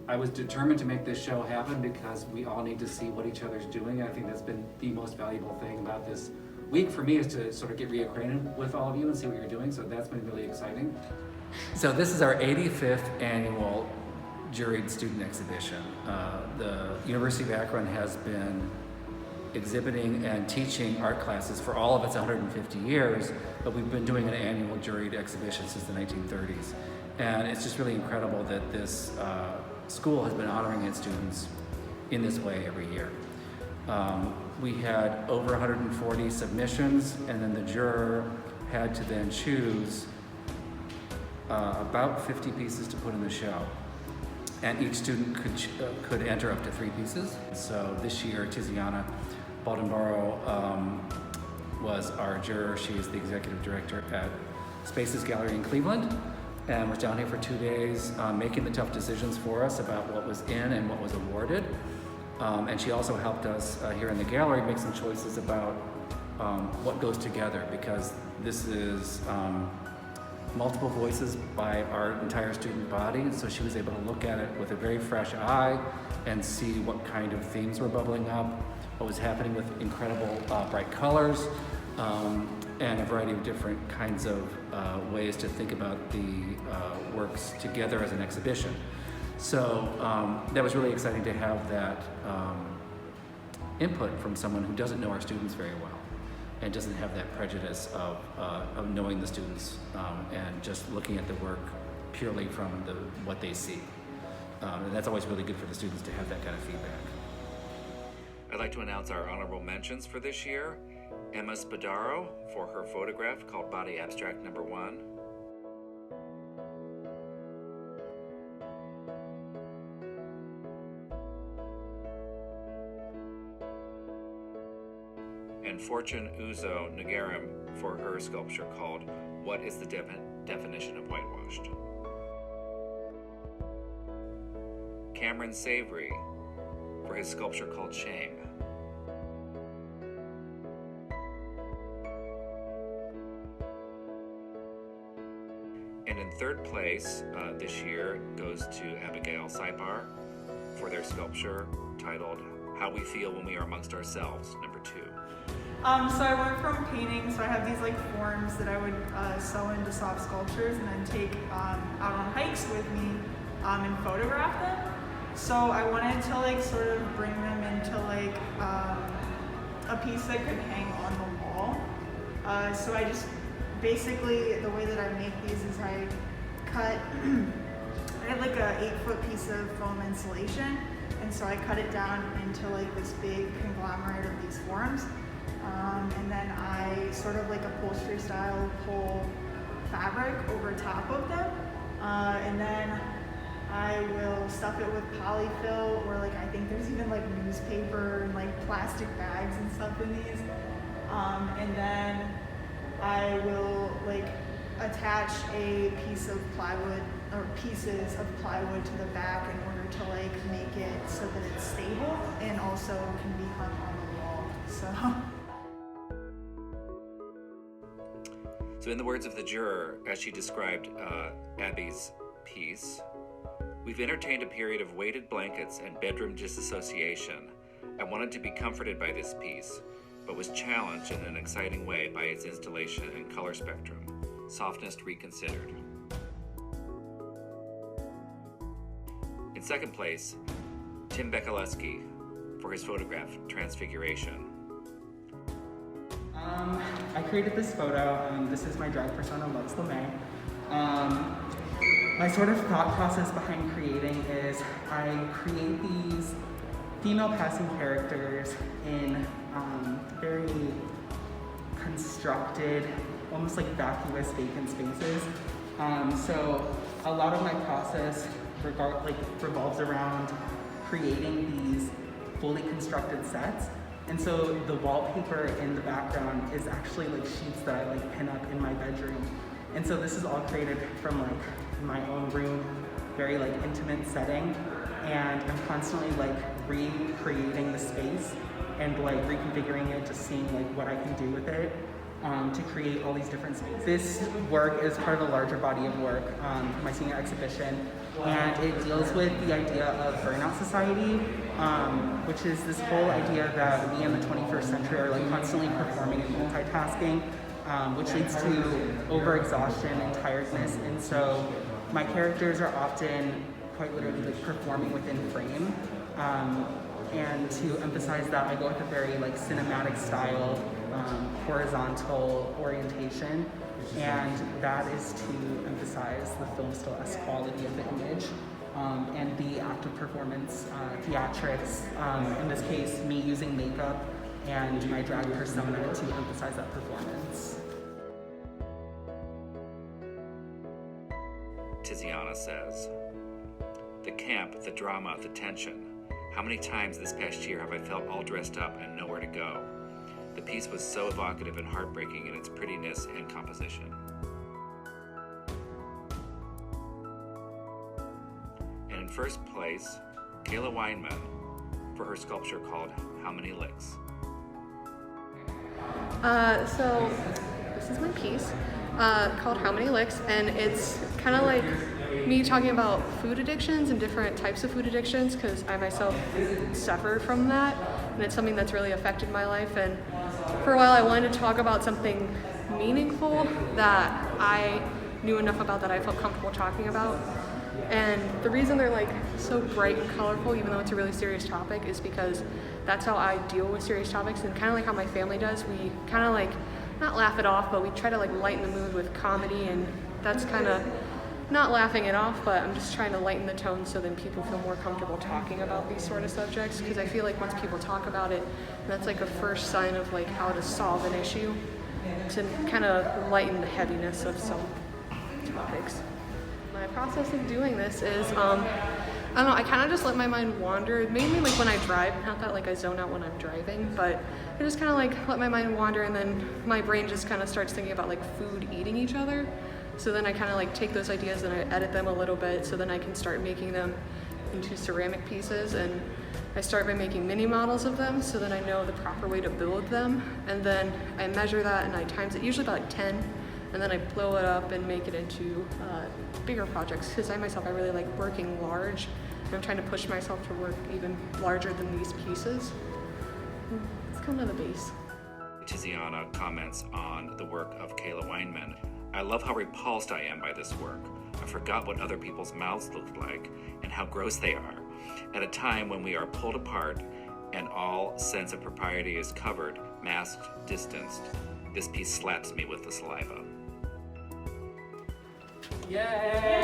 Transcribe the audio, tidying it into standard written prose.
I was determined to make this show happen because we all need to see what each other's doing. I think that's been the most valuable thing about this week for me, is to sort of get reacquainted with all of you and see what you're doing. So that's been really exciting. So this is our 85th annual juried student exhibition. The University of Akron has been exhibiting and teaching art classes for all of its 150 years, but we've been doing an annual juried exhibition since the 1930s. And it's just really incredible that this school has been honoring its students in this way every year. We had over 140 submissions, and then the juror had to then choose about 50 pieces to put in the show. And each student could enter up to 3 pieces. So this year, Tiziana Baldenborough was our juror. She is the executive director at Spaces Gallery in Cleveland, and was down here for 2 days making the tough decisions for us about what was in and what was awarded. And she also helped us here in the gallery make some choices about what goes together, because this is multiple voices by our entire student body. And so she was able to look at it with a very fresh eye and see what kind of themes were bubbling up, what was happening with incredible bright colors, and a variety of different kinds of ways to think about the works together as an exhibition. So that was really exciting to have that input from someone who doesn't know our students very well and doesn't have that prejudice of knowing the students and just looking at the work purely from what they see. And that's always really good for the students to have that kind of feedback. I'd like to announce our honorable mentions for this year. Emma Spadaro for her photograph called Body Abstract No. 1. And Fortune Uzo Nagarim for her sculpture called What is the Definition of Whitewashed? Cameron Savory for his sculpture called Shame. And in third place this year goes to Abigail Cipar for their sculpture titled How We Feel When We Are Amongst Ourselves, No. 2. So I went from painting, so I have these like forms that I would sew into soft sculptures and then take out on hikes with me and photograph them. So I wanted to like sort of bring them into like a piece that could hang on the wall. So I just basically, the way that I make these is I cut, I had like a 8-foot piece of foam insulation, and so I cut it down into like this big conglomerate of these forms. And then I sort of like upholstery style pull fabric over top of them. And then I will stuff it with polyfill, or like I think there's even like newspaper and like plastic bags and stuff in these. And then I will like attach a piece of plywood or pieces of plywood to the back in order to like make it so that it's stable and also can be hung on the wall. So in the words of the juror, as she described Abby's piece, we've entertained a period of weighted blankets and bedroom disassociation. I wanted to be comforted by this piece, but was challenged in an exciting way by its installation and color spectrum. Softness reconsidered. In second place, Tim Beckelesky for his photograph, Transfiguration. I created this photo. This is my drag persona, Lux LeMay. My sort of thought process behind creating is I create these female passing characters in very constructed, almost like vacuous, vacant spaces. So a lot of my process revolves around creating these fully constructed sets. And so the wallpaper in the background is actually like sheets that I like pin up in my bedroom. And so this is all created from like my own room, very like intimate setting. And I'm constantly like recreating the space and like reconfiguring it, just seeing like what I can do with it to create all these different spaces. This work is part of a larger body of work from my senior exhibition. and it deals with the idea of burnout society, which is this whole idea that we in the 21st century are like constantly performing and multitasking, which leads to overexhaustion and tiredness. And so my characters are often quite literally like performing within frame. And to emphasize that, I go with a very like cinematic style, horizontal orientation, and that is to emphasize the film still as quality of the image, and the active performance, theatrics, in this case, me using makeup and my drag persona to emphasize that performance. Tiziana says, the camp, the drama, the tension. How many times this past year have I felt all dressed up and nowhere to go? The piece was so evocative and heartbreaking in its prettiness and composition. And in first place, Kayla Weinman for her sculpture called How Many Licks? So this is my piece called How Many Licks, and it's kind of like me talking about food addictions and different types of food addictions, because I myself suffer from that, and it's something that's really affected my life. And for a while I wanted to talk about something meaningful that I knew enough about that I felt comfortable talking about. And the reason they're like so bright and colorful, even though it's a really serious topic, is because that's how I deal with serious topics, and kind of like how my family does. We kind of like not laugh it off, but we try to like lighten the mood with comedy, and that's kind of not laughing it off, but I'm just trying to lighten the tone so then people feel more comfortable talking about these sort of subjects, because I feel like once people talk about it, that's like a first sign of like how to solve an issue, to kind of lighten the heaviness of some topics. My process of doing this is, I don't know, I kind of just let my mind wander, mainly like when I drive, not that like I zone out when I'm driving, but I just kind of like let my mind wander, and then my brain just kind of starts thinking about like food eating each other. So then I kind of like take those ideas and I edit them a little bit, so then I can start making them into ceramic pieces, and I start by making mini models of them so that I know the proper way to build them, and then I measure that and I times it, usually by like 10, and then I blow it up and make it into bigger projects, because I really like working large, and I'm trying to push myself to work even larger than these pieces. It's kind of the base. Tiziana comments on the work of Kayla Weinman. I love how repulsed I am by this work. I forgot what other people's mouths looked like and how gross they are. At a time when we are pulled apart and all sense of propriety is covered, masked, distanced, this piece slaps me with the saliva. Yay!